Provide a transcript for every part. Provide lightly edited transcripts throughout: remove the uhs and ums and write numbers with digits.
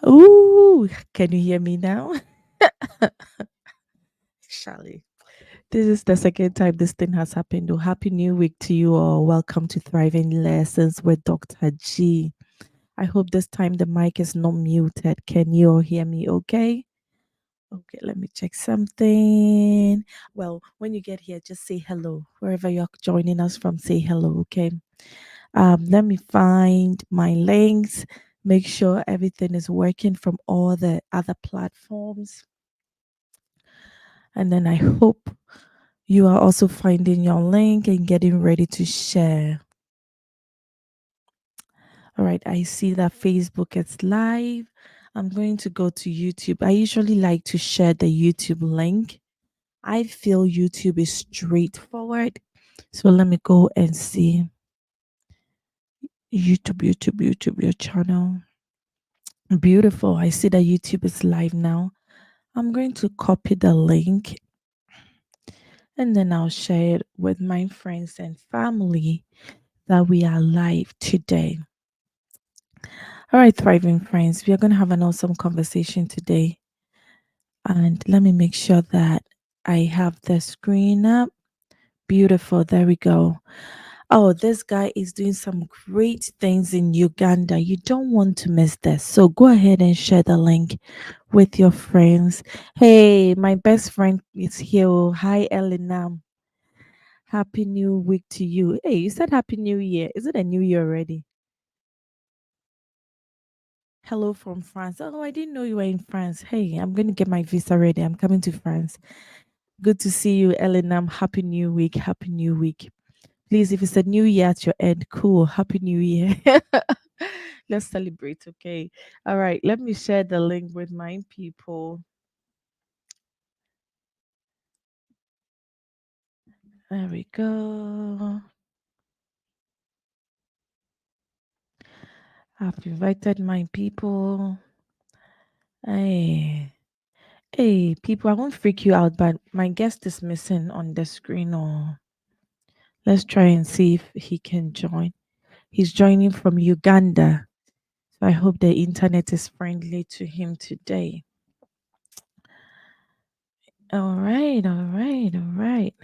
Ooh, can you hear me now? Charlie. This is the second time this thing has happened. Oh, happy new week to you all. Welcome to Thriving Lessons with Dr. G. I hope this time the mic is not muted. Can you all hear me okay? Okay, let me check something. Well, when you get here, just say hello. Wherever you're joining us from, say hello, okay? Let me find my links. Make sure everything is working from all the other platforms. And then I hope you are also finding your link and getting ready to share. All right, I see that Facebook is live. I'm going to go to YouTube. I usually like to share the YouTube link. I feel YouTube is straightforward. So let me go and see YouTube, your channel. Beautiful. I see that YouTube is live now. I'm going to copy the link and then I'll share it with my friends and family that we are live today. All right, thriving friends, we are going to have an awesome conversation today. And let me make sure that I have the screen up. Beautiful. There we go. Oh, this guy is doing some great things in Uganda. You don't want to miss this. So go ahead and share the link with your friends. Hey, my best friend is here. Oh, hi, Elena. Happy New Week to you. Hey, you said Happy New Year. Is it a new year already? Hello from France. Oh, I didn't know you were in France. Hey, I'm going to get my visa ready. I'm coming to France. Good to see you, Elena. Happy New Week. Happy New Week. Please, if it's a new year at your end, cool. Happy New Year. Let's celebrate, okay? All right, let me share the link with my people. There we go. I've invited my people. Hey, hey, people, I won't freak you out, but my guest is missing on the screen. Or let's try and see if he can join. He's joining from Uganda. So I hope the internet is friendly to him today. All right, all right, all right.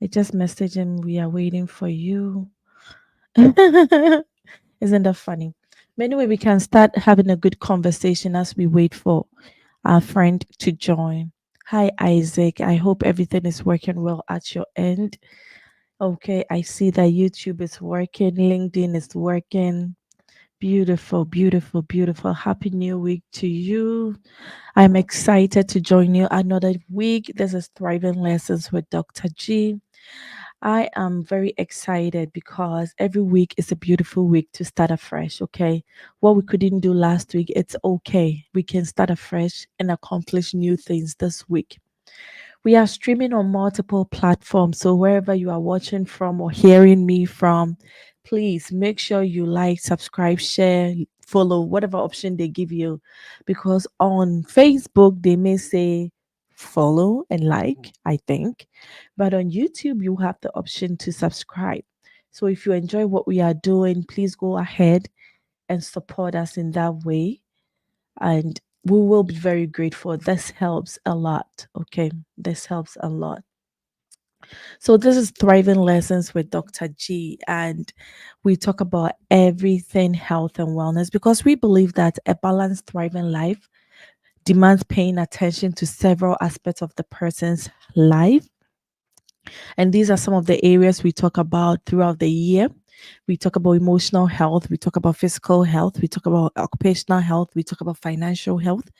I just messaged him. We are waiting for you. Isn't that funny? But anyway, we can start having a good conversation as we wait for our friend to join. Hi, Isaac. I hope everything is working well at your end. Okay, I see that YouTube is working, LinkedIn is working. Beautiful, beautiful, beautiful. Happy New Week to you. I'm excited to join you another week. This is Thriving Lessons with Dr. G. I am very excited because every week is a beautiful week to start afresh. Okay. What we couldn't do last week, it's okay. We can start afresh and accomplish new things this week. We are streaming on multiple platforms. So wherever you are watching from or hearing me from, please make sure you like, subscribe, share, follow, whatever option they give you. Because on Facebook, they may say follow and like, I think. But on YouTube, you have the option to subscribe. So if you enjoy what we are doing, please go ahead and support us in that way, and we will be very grateful. This helps a lot. Okay. This helps a lot. So, this is Thriving Lessons with Dr. G, and we talk about everything health and wellness because we believe that a balanced, thriving life demands paying attention to several aspects of the person's life. And these are some of the areas we talk about throughout the year. We talk about emotional health, we talk about physical health, we talk about occupational health, we talk about financial health,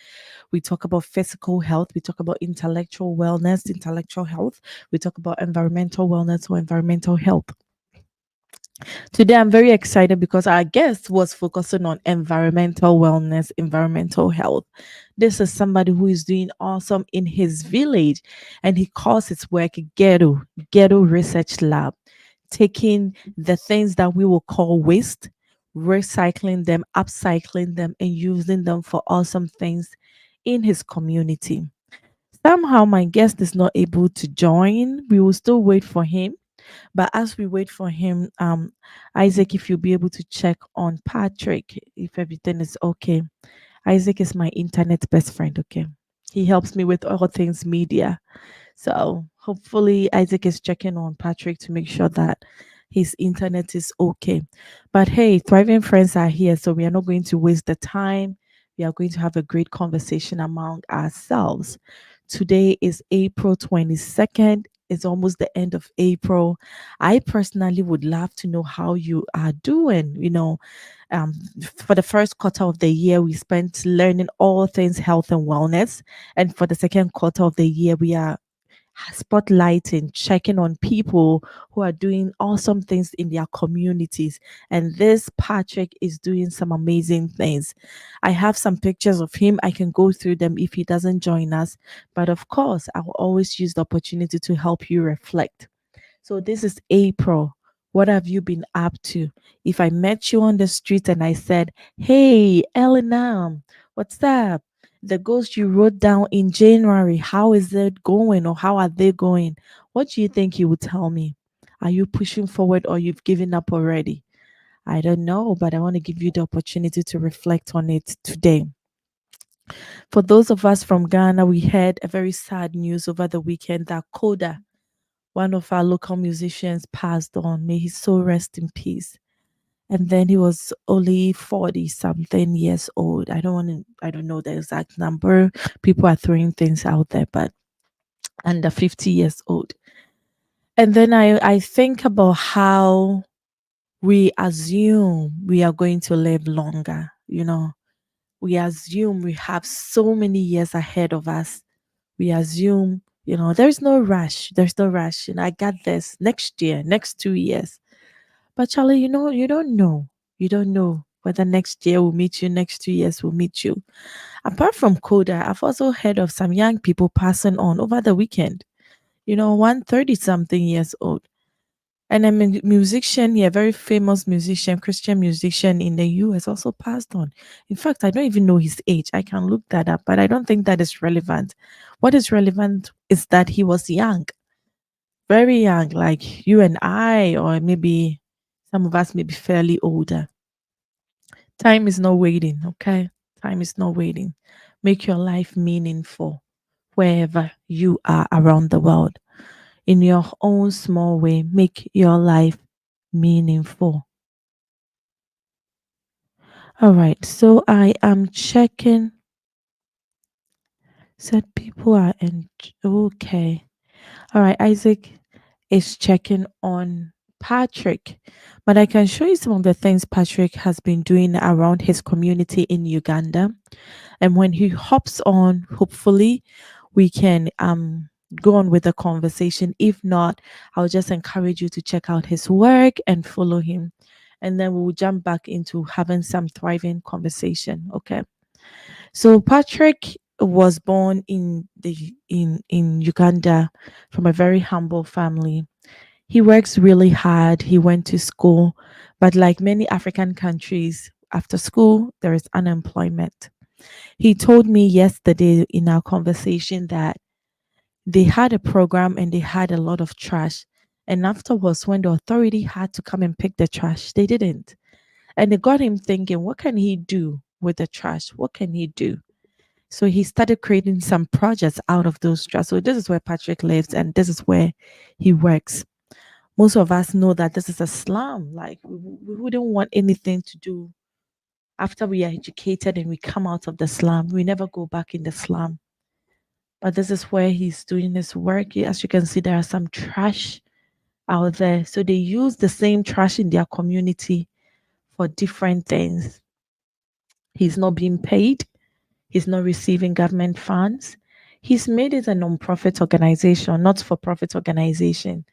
we talk about physical health, we talk about intellectual wellness, intellectual health, we talk about environmental wellness or environmental health. Today, I'm very excited because our guest was focusing on environmental wellness, environmental health. This is somebody who is doing awesome in his village, and he calls his work Ghetto Research Lab, taking the things that we will call waste, recycling them, upcycling them, and using them for awesome things in his community. Somehow, my guest is not able to join. We will still wait for him, but as we wait for him, Isaac, if you'll be able to check on Patrick if everything is okay. Isaac is my internet best friend, okay? He helps me with all things media. So hopefully Isaac is checking on Patrick to make sure that his internet is okay. But hey, thriving friends are here, so we are not going to waste the time. We are going to have a great conversation among ourselves. Today is April 22nd. It's almost the end of April. I personally would love to know how you are doing. Um, for the first quarter of the year, we spent learning all things health and wellness. And for the second quarter of the year, we are spotlighting, checking on people who are doing awesome things in their communities. And this Patrick is doing some amazing things. I have some pictures of him. I can go through them if he doesn't join us. But of course, I will always use the opportunity to help you reflect. So this is April. What have you been up to? If I met you on the street and I said, "Hey, Elena, what's up? The goals you wrote down in January, how is it going or how are they going?" What do you think you would tell me? Are you pushing forward or you've given up already? I don't know, but I want to give you the opportunity to reflect on it today. For those of us from Ghana, we heard a very sad news over the weekend that Koda, one of our local musicians, passed on. May his soul rest in peace. And then he was only 40 something years old. I don't know the exact number. People are throwing things out there, but under 50 years old. And then I think about how we assume we are going to live longer. We assume we have so many years ahead of us. We assume, there's no rush. There's no rush. I got this next year, next 2 years. But Charlie, you don't know. You don't know whether next year will meet you, next 2 years will meet you. Apart from Coda, I've also heard of some young people passing on over the weekend. 130 something years old. And a musician, yeah, very famous musician, Christian musician in the US also passed on. In fact, I don't even know his age. I can look that up, but I don't think that is relevant. What is relevant is that he was young, very young, like you and I, or maybe some of us may be fairly older. Time is not waiting, okay? Time is not waiting. Make your life meaningful wherever you are around the world. In your own small way, make your life meaningful. All right, so I am checking. Said people are okay. All right, Isaac is checking on Patrick, but I can show you some of the things Patrick has been doing around his community in Uganda. And when he hops on, hopefully we can go on with the conversation. If not, I'll just encourage you to check out his work and follow him. And then we'll jump back into having some thriving conversation. Okay. So Patrick was born in Uganda from a very humble family. He works really hard. He went to school, but like many African countries, after school there is unemployment. He told me yesterday in our conversation that they had a program and they had a lot of trash. And afterwards, when the authority had to come and pick the trash, they didn't. And it got him thinking, what can he do with the trash? What can he do? So he started creating some projects out of those trash. So this is where Patrick lives and this is where he works. Most of us know that this is a slum. Like we wouldn't want anything to do after we are educated and we come out of the slum. We never go back in the slum. But this is where he's doing his work. As you can see, there are some trash out there. So they use the same trash in their community for different things. He's not being paid. He's not receiving government funds. He's made it a non-profit organization, not for profit organization.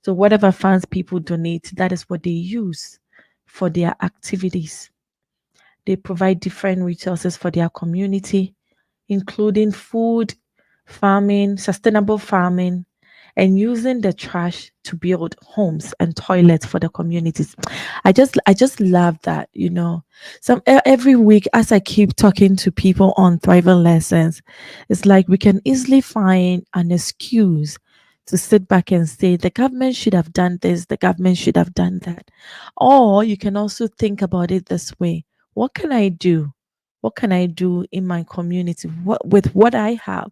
So whatever funds people donate, that is what they use for their activities. They provide different resources for their community, including food, farming, sustainable farming, and using the trash to build homes and toilets for the communities. I just love that. Every week as I keep talking to people on thriving lessons, it's like we can easily find an excuse to sit back and say the government should have done this, the government should have done that. Or you can also think about it this way: what can I do? What can I do in my community? What with what I have?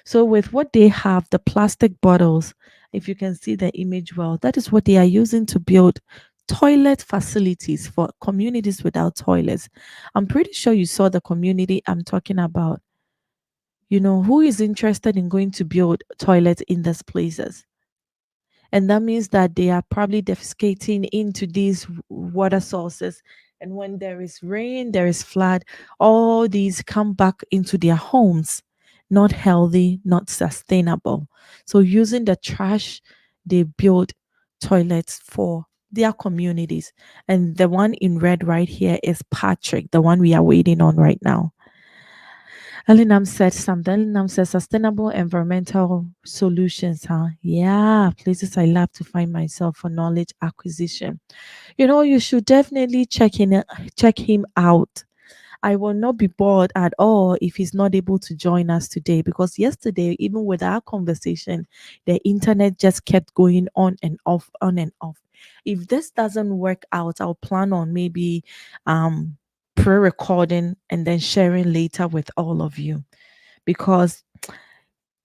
So with what they have, the plastic bottles, if you can see the image well, that is what they are using to build toilet facilities for communities without toilets. I'm pretty sure you saw the community I'm talking about. Who is interested in going to build toilets in these places? And that means that they are probably defecating into these water sources. And when there is rain, there is flood, all these come back into their homes, not healthy, not sustainable. So using the trash, they build toilets for their communities. And the one in red right here is Patrick, the one we are waiting on right now. Elinam said something. Elinam said sustainable environmental solutions, huh? Yeah, places I love to find myself for knowledge acquisition. You should definitely check him out. I will not be bored at all if he's not able to join us today because yesterday, even with our conversation, the internet just kept going on and off, on and off. If this doesn't work out, I'll plan on maybe um pre-recording and then sharing later with all of you because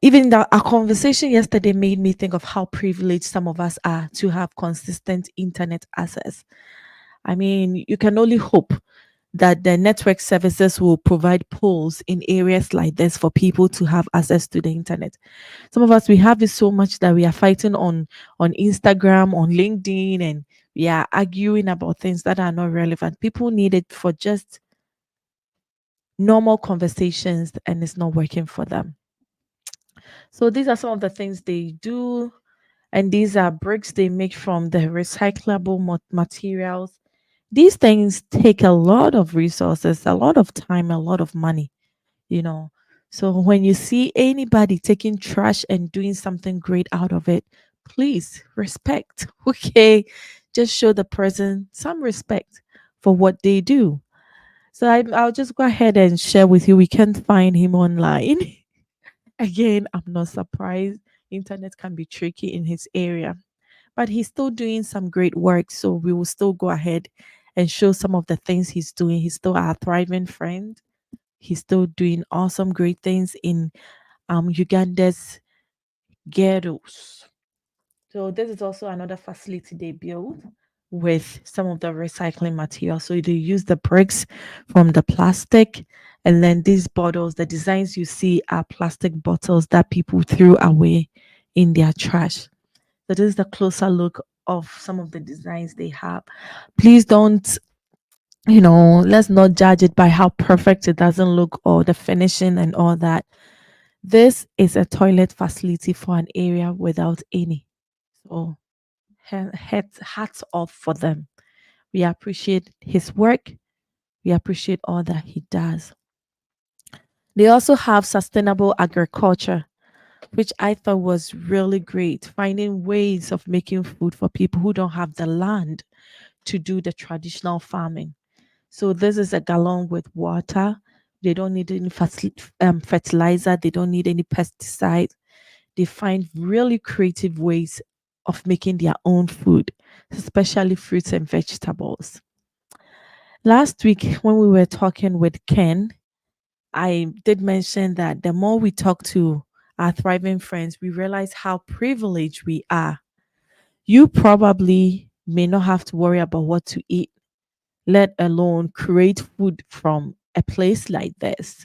even our conversation yesterday made me think of how privileged some of us are to have consistent internet access. I mean, you can only hope that the network services will provide pools in areas like this for people to have access to the internet. Some of us we have it so much that we are fighting on Instagram, on LinkedIn, and we are arguing about things that are not relevant. People need it for just normal conversations and it's not working for them. So these are some of the things they do. And these are bricks they make from the recyclable materials. These things take a lot of resources, a lot of time, a lot of money, you know. So when you see anybody taking trash and doing something great out of it, please respect. Okay. Just show the person some respect for what they do. So I'll just go ahead and share with you. We can't find him online. Again, I'm not surprised. Internet can be tricky in his area, but he's still doing some great work. So we will still go ahead and show some of the things he's doing. He's still our thriving friend. He's still doing awesome, great things in Uganda's ghettos. So this is also another facility they build with some of the recycling material. So they use the bricks from the plastic, and then these bottles, the designs you see are plastic bottles that people threw away in their trash. So this is the closer look of some of the designs they have. Please don't, let's not judge it by how perfect it doesn't look or the finishing and all that. This is a toilet facility for an area without any. So hats off for them. We appreciate his work. We appreciate all that he does. They also have sustainable agriculture, which I thought was really great, finding ways of making food for people who don't have the land to do the traditional farming. So this is a gallon with water. They don't need any fertilizer. They don't need any pesticide. They find really creative ways of making their own food, especially fruits and vegetables. Last week, when we were talking with Ken, I did mention that the more we talk to our thriving friends, we realize how privileged we are. You probably may not have to worry about what to eat, let alone create food from a place like this.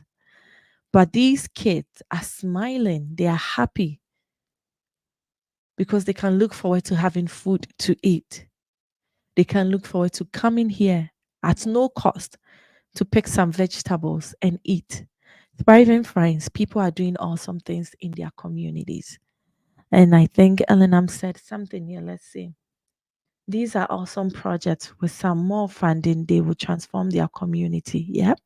But these kids are smiling, they are happy because they can look forward to having food to eat. They can look forward to coming here at no cost to pick some vegetables and eat. Thriving Friends, people are doing awesome things in their communities. And I think Elenam said something here. Let's see. These are awesome projects with some more funding. They will transform their community. Yep.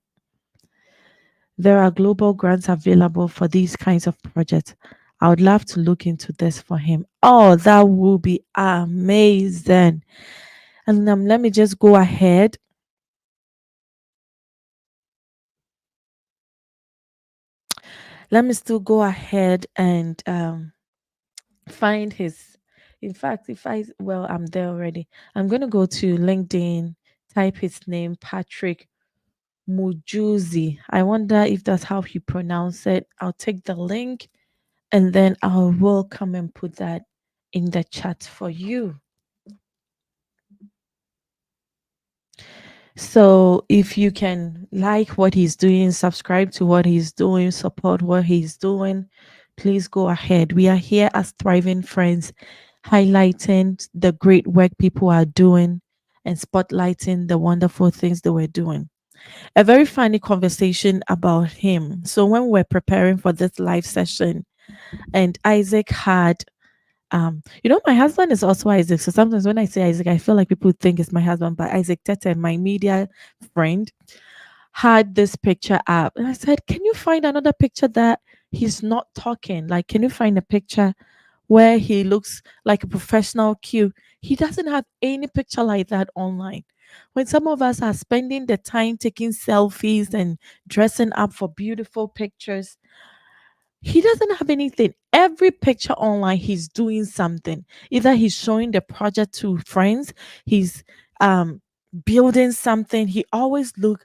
There are global grants available for these kinds of projects. I would love to look into this for him. Oh, that will be amazing. And let me just go ahead. Let me still go ahead and find his. In fact, if I, well, I'm there already. I'm going to go to LinkedIn, type his name, Patrick Mujuzi. I wonder if that's how you pronounce it. I'll take the link and then I will come and put that in the chat for you. So if you can like what he's doing, subscribe to what he's doing, support what he's doing, please go ahead. We are here as Thriving Friends, highlighting the great work people are doing and spotlighting the wonderful things they were doing. A very funny conversation about him. So when we're preparing for this live session, and Isaac had my husband is also Isaac. So sometimes when I say Isaac, I feel like people think it's my husband, but Isaac Tete, my media friend, had this picture up. And I said, can you find another picture that he's not talking? Like, can you find a picture where he looks like a professional Q? He doesn't have any picture like that online. When some of us are spending the time taking selfies and dressing up for beautiful pictures, he doesn't have anything. Every picture online, he's doing something. Either he's showing the project to friends, he's um building something. He always look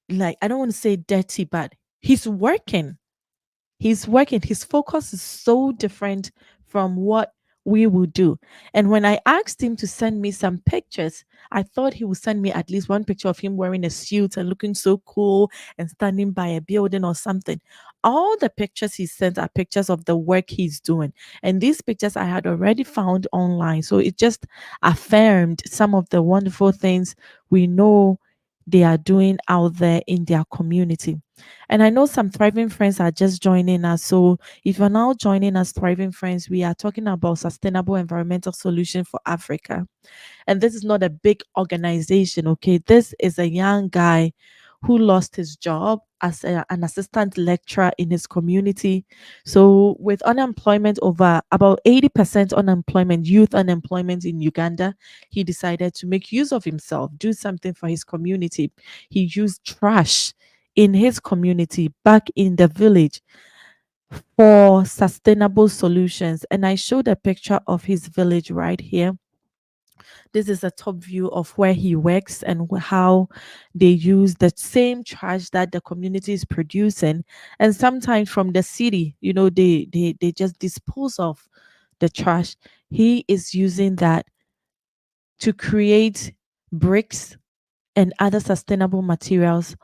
like, I don't want to say dirty, but he's working. He's working. His focus is so different from what we would do. And when I asked him to send me some pictures, I thought he would send me at least one picture of him wearing a suit and looking so cool and standing by a building or something. All the pictures he sent are pictures of the work he's doing. And these pictures I had already found online. So it just affirmed some of the wonderful things we know they are doing out there in their community. And I know some Thriving Friends are just joining us. So if you're now joining us, Thriving Friends, we are talking about sustainable environmental solution for Africa. And this is not a big organization, okay? This is a young guy who lost his job as an assistant lecturer in his community. So, with unemployment over about 80% unemployment, youth unemployment in Uganda, he decided to make use of himself, do something for his community. He used trash in his community back in the village for sustainable solutions. And I showed a picture of his village right here. This is a top view of where he works and how they use the same trash that the community is producing. And sometimes from the city, they just dispose of the trash. He is using that to create bricks and other sustainable materials,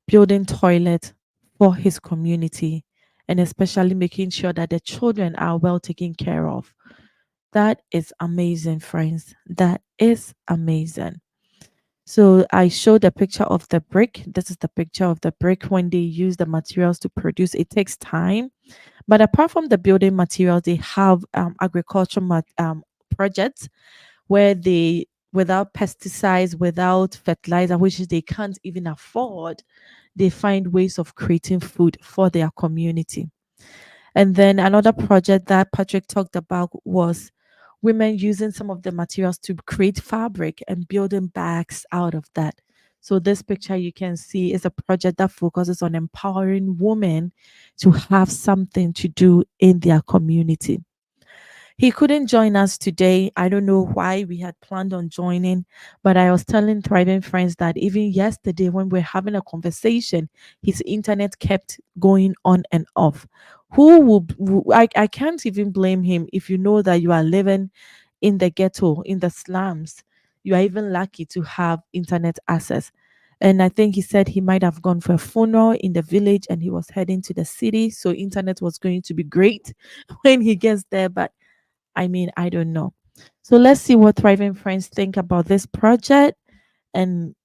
building toilets for his community, and especially making sure that the children are well taken care of. That is amazing, friends. That is amazing. So I showed a picture of the brick. This is the picture of the brick when they use the materials to produce. It takes time. But apart from the building materials, they have agricultural projects where they, without pesticides, without fertilizer, which they can't even afford, they find ways of creating food for their community. And then another project that Patrick talked about was women using some of the materials to create fabric and building bags out of that. So this picture you can see is a project that focuses on empowering women to have something to do in their community. He couldn't join us today. I don't know why. We had planned on joining, but I was telling Thriving Friends that even yesterday when we are having a conversation, his internet kept going on and off. I can't even blame him if you know that you are living in the ghetto, in the slums. You are even lucky to have internet access. And I think he said he might have gone for a funeral in the village and he was heading to the city. So internet was going to be great when he gets there. But I mean, I don't know. So let's see what Thriving Friends think about this project and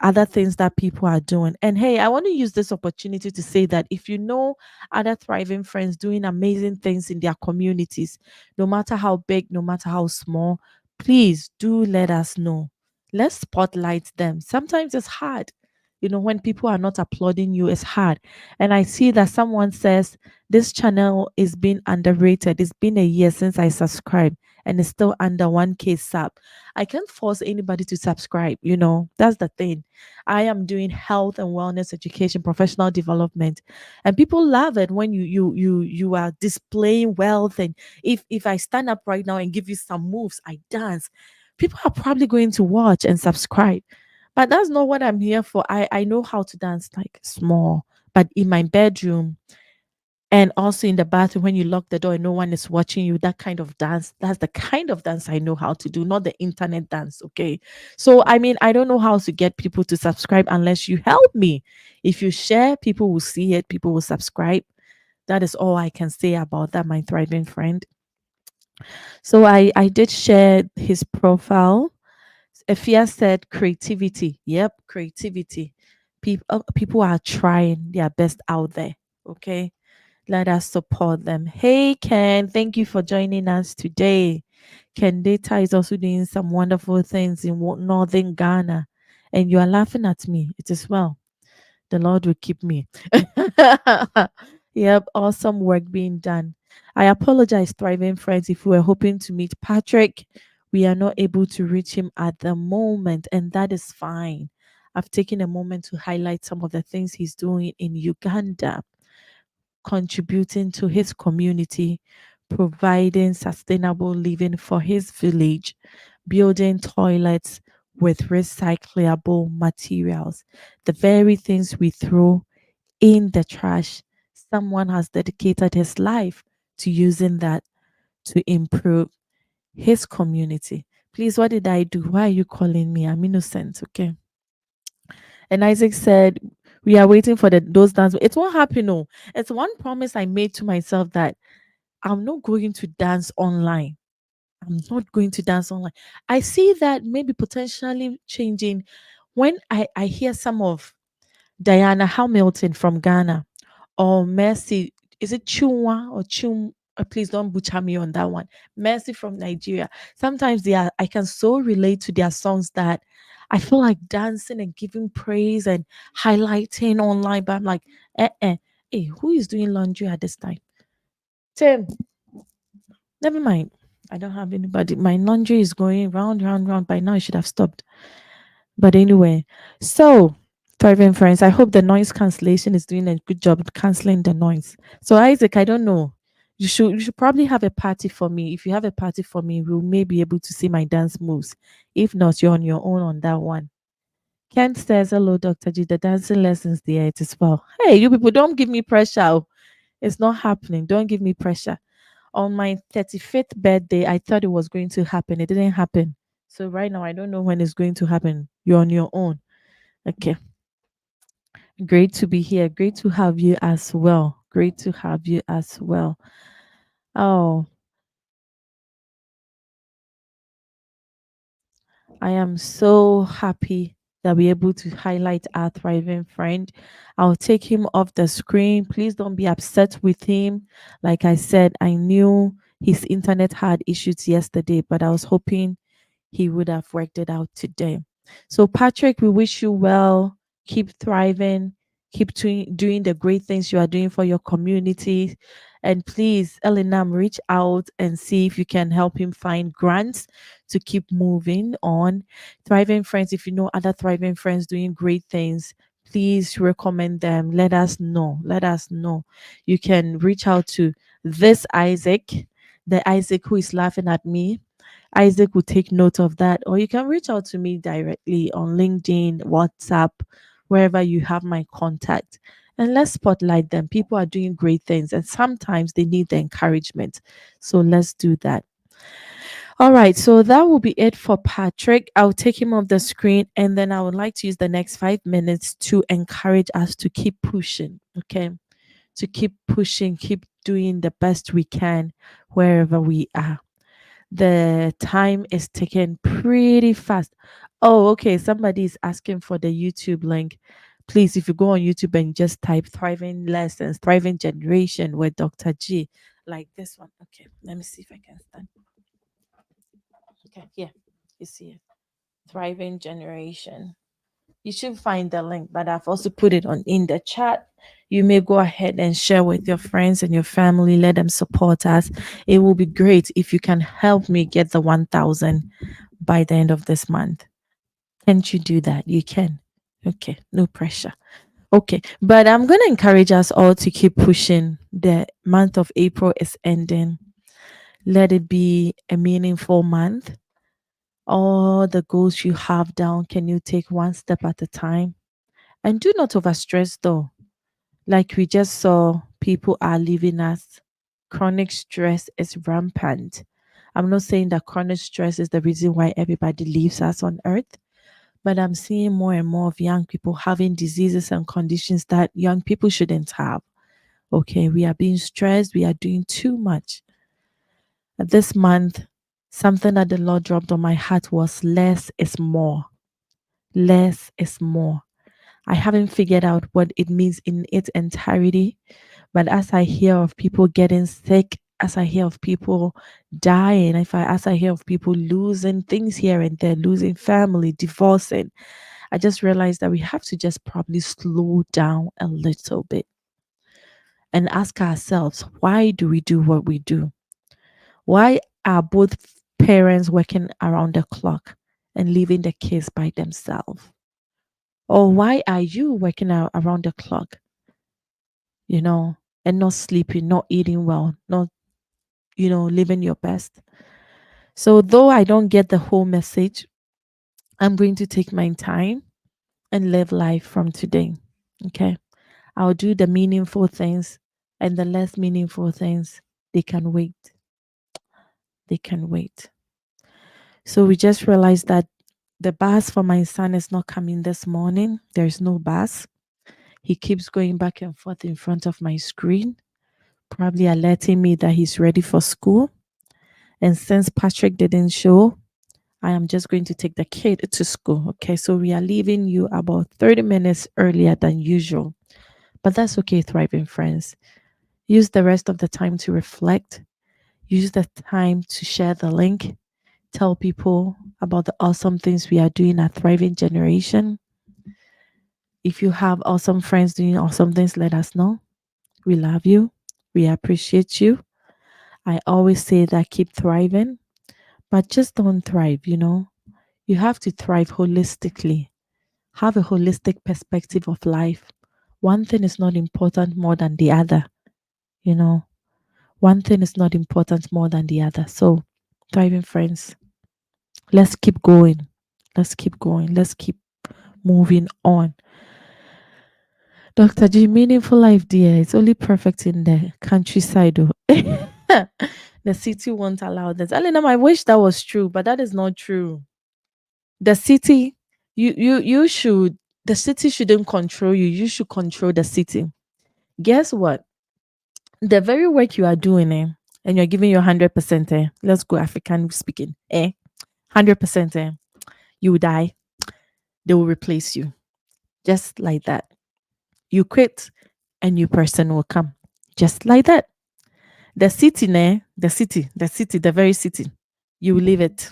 other things that people are doing. And hey, I want to use this opportunity to say that if you know other Thriving Friends doing amazing things in their communities, no matter how big, no matter how small, please do let us know. Let's spotlight them. Sometimes it's hard. When people are not applauding you, it's hard. And I see that someone says this channel is being underrated. It's been a year since I subscribed and it's still under 1K sub. I can't force anybody to subscribe, that's the thing. I am doing health and wellness education, professional development, and people love it when you are displaying wealth. And if I stand up right now and give you some moves, I dance, people are probably going to watch and subscribe. But that's not what I'm here for. I know how to dance like small, but in my bedroom and also in the bathroom when you lock the door and no one is watching you, that kind of dance, that's the kind of dance I know how to do, not the internet dance. Okay. So I mean, I don't know how to get people to subscribe unless you help me. If you share, people will see it, people will subscribe. That is all I can say about that, my thriving friend. So I did share his profile. Efia said creativity. Yep, creativity. People are trying their best out there. Okay. Let us support them. Hey Ken, thank you for joining us today. Ken Data is also doing some wonderful things in northern Ghana. And you are laughing at me. It is well. The Lord will keep me. Yep, awesome work being done. I apologize, thriving friends, if we were hoping to meet Patrick. We are not able to reach him at the moment, and that is fine. I've taken a moment to highlight some of the things he's doing in Uganda, contributing to his community, providing sustainable living for his village, building toilets with recyclable materials. The very things we throw in the trash, someone has dedicated his life to using that to improve his community. Please, what did I do? Why are you calling me? I'm innocent, okay? And Isaac said, we are waiting for those dance. It won't happen, no. It's one promise I made to myself that I'm not going to dance online. I'm not going to dance online. I see that maybe potentially changing when I hear some of Diana Hamilton from Ghana or Mercy. Is it Chunwa or Chum? Please don't butcher me on that one. Mercy from Nigeria. Sometimes I can so relate to their songs that I feel like dancing and giving praise and highlighting online. But I'm like, hey, who is doing laundry at this time? Tim, never mind. I don't have anybody. My laundry is going round, round, round. By now, it should have stopped. But anyway, so thriving friends, I hope the noise cancellation is doing a good job canceling the noise. So Isaac, I don't know. You should probably have a party for me. If you have a party for me, we'll maybe be able to see my dance moves. If not, you're on your own on that one. Kent says, hello, Dr. G. The dancing lessons there it is well. Hey, you people, don't give me pressure. Oh. It's not happening. Don't give me pressure. On my 35th birthday, I thought it was going to happen. It didn't happen. So right now, I don't know when it's going to happen. You're on your own. Okay. Great to be here. Great to have you as well. Great to have you as well. Oh, I am so happy that we're able to highlight our thriving friend. I'll take him off the screen. Please don't be upset with him. Like I said, I knew his internet had issues yesterday, but I was hoping he would have worked it out today. So, Patrick, we wish you well. Keep thriving. Keep doing the great things you are doing for your community. And please, Elinam, reach out and see if you can help him find grants to keep moving on. Thriving Friends, if you know other Thriving Friends doing great things, please recommend them. Let us know. Let us know. You can reach out to this Isaac, the Isaac who is laughing at me. Isaac will take note of that, or you can reach out to me directly on LinkedIn, WhatsApp, wherever you have my contact. And let's spotlight them. People are doing great things, and sometimes they need the encouragement. So let's do that. All right, so that will be it for Patrick. I'll take him off the screen, and then I would like to use the next 5 minutes to encourage us to keep pushing, okay? To keep pushing, keep doing the best we can wherever we are. The time is ticking pretty fast. Oh, okay. Somebody is asking for the YouTube link. Please, if you go on YouTube and just type Thriving Lessons, Thriving Generation with Dr. G, like this one. Okay, let me see if I can stand. Okay, yeah, you see it. Thriving Generation. You should find the link, but I've also put it on in the chat. You may go ahead and share with your friends and your family. Let them support us. It will be great if you can help me get the 1,000 by the end of this month. Can't you do that? You can. Okay, no pressure. Okay, but I'm going to encourage us all to keep pushing. The month of April is ending. Let it be a meaningful month. All the goals you have down, can you take one step at a time? And do not overstress though. Like we just saw, people are leaving us. Chronic stress is rampant. I'm not saying that chronic stress is the reason why everybody leaves us on earth, but I'm seeing more and more of young people having diseases and conditions that young people shouldn't have. Okay, we are being stressed, we are doing too much. This month, something that the Lord dropped on my heart was less is more. Less is more. I haven't figured out what it means in its entirety, but as I hear of people getting sick, as I hear of people dying, as I hear of people losing things here and there, losing family, divorcing, I just realized that we have to just probably slow down a little bit and ask ourselves, why do we do what we do? Why are both parents working around the clock and leaving the kids by themselves? Or why are you working around the clock, you know, and not sleeping, not eating well, not, living your best? So, though I don't get the whole message, I'm going to take my time and live life from today. Okay. I'll do the meaningful things, and the less meaningful things, they can wait. They can wait. So we just realized that the bus for my son is not coming this morning. There's no bus. He keeps going back and forth in front of my screen, probably alerting me that he's ready for school. And since Patrick didn't show, I am just going to take the kid to school. Okay, so we are leaving you about 30 minutes earlier than usual. But that's okay, thriving friends. Use the rest of the time to reflect. Use the time to share the link. Tell people about the awesome things we are doing at Thriving Generation. If you have awesome friends doing awesome things, let us know. We love you. We appreciate you. I always say that keep thriving, but just don't thrive. You have to thrive holistically. Have a holistic perspective of life. One thing is not important more than the other. You know, one thing is not important more than the other. So, thriving friends, let's keep going. Let's keep going. Let's keep moving on. Dr. G, meaningful life, dear. It's only perfect in the countryside. Oh. The city won't allow this. Alina, I wish that was true, but that is not true. The city, you should, the city shouldn't control you. You should control the city. Guess what? The very work you are doing, and you're giving your 100%, let's go African speaking, 100%, you will die. They will replace you. Just like that. You quit, a new person will come. Just like that. The city, the very city, you will leave it.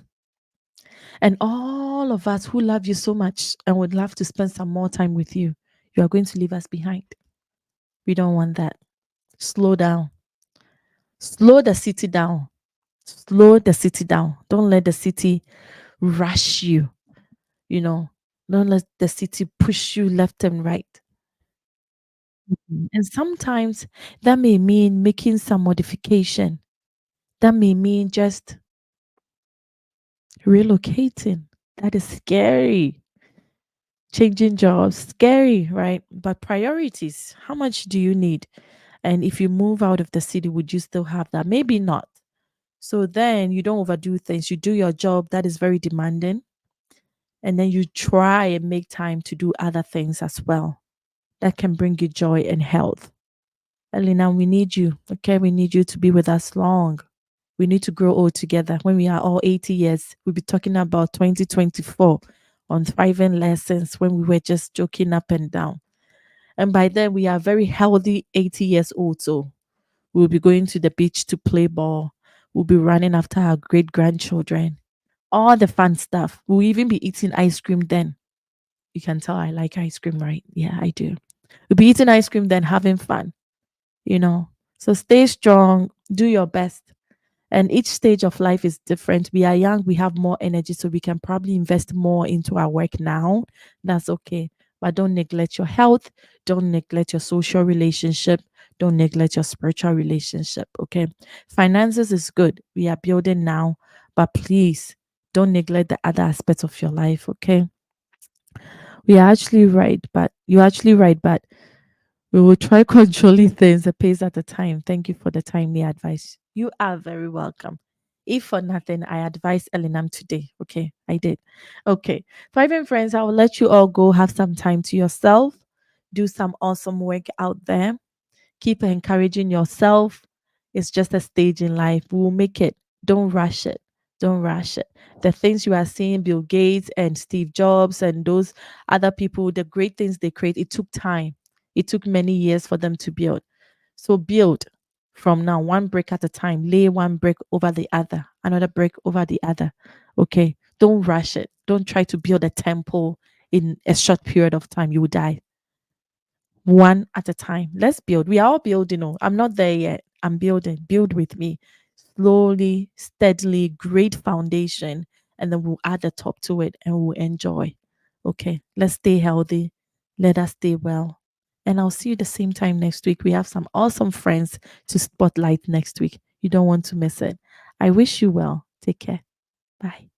And all of us who love you so much and would love to spend some more time with you, you are going to leave us behind. We don't want that. Slow down. Slow the city down. Slow the city down. Don't let the city rush you. You know, don't let the city push you left and right. And sometimes that may mean making some modification. That may mean just relocating. That is scary. Changing jobs, scary, right? But priorities, how much do you need? And if you move out of the city, would you still have that? Maybe not. So then you don't overdo things. You do your job that is very demanding. And then you try and make time to do other things as well that can bring you joy and health. Elena, we need you. Okay. We need you to be with us long. We need to grow old together. When we are all 80 years, we'll be talking about 2024 on thriving lessons when we were just joking up and down. And by then, we are very healthy 80 years old. So we'll be going to the beach to play ball. We'll be running after our great grandchildren. All the fun stuff. We'll even be eating ice cream then. You can tell I like ice cream, right? Yeah, I do. We'll be eating ice cream then, having fun, you know. So stay strong, do your best. And each stage of life is different. We are young, we have more energy, so we can probably invest more into our work now. That's okay. But don't neglect your health. Don't neglect your social relationship. Don't neglect your spiritual relationship. Okay. Finances is good. We are building now. But please Don't neglect the other aspects of your life, okay? We are actually right, but you're actually right, but we will try controlling things a pace at a time. Thank you for the timely advice. You are very welcome. If for nothing, I advised Elinam today. Okay, I did. Okay. Thriving friends, I will let you all go have some time to yourself. Do some awesome work out there. Keep encouraging yourself. It's just a stage in life. We will make it. Don't rush it. Don't rush it. The things you are seeing, Bill Gates and Steve Jobs and those other people, the great things they create, it took time. It took many years for them to build. So build from now, one brick at a time. Lay one brick over the other, another brick over the other. Okay. Don't rush it. Don't try to build a temple in a short period of time. You will die one at a time. Let's build. We are all building. Oh, I'm not there yet. I'm building. Build with me. Slowly, steadily, great foundation. And then we'll add the top to it and we'll enjoy. Okay. Let's stay healthy. Let us stay well. And I'll see you the same time next week. We have some awesome friends to spotlight next week. You don't want to miss it. I wish you well. Take care. Bye.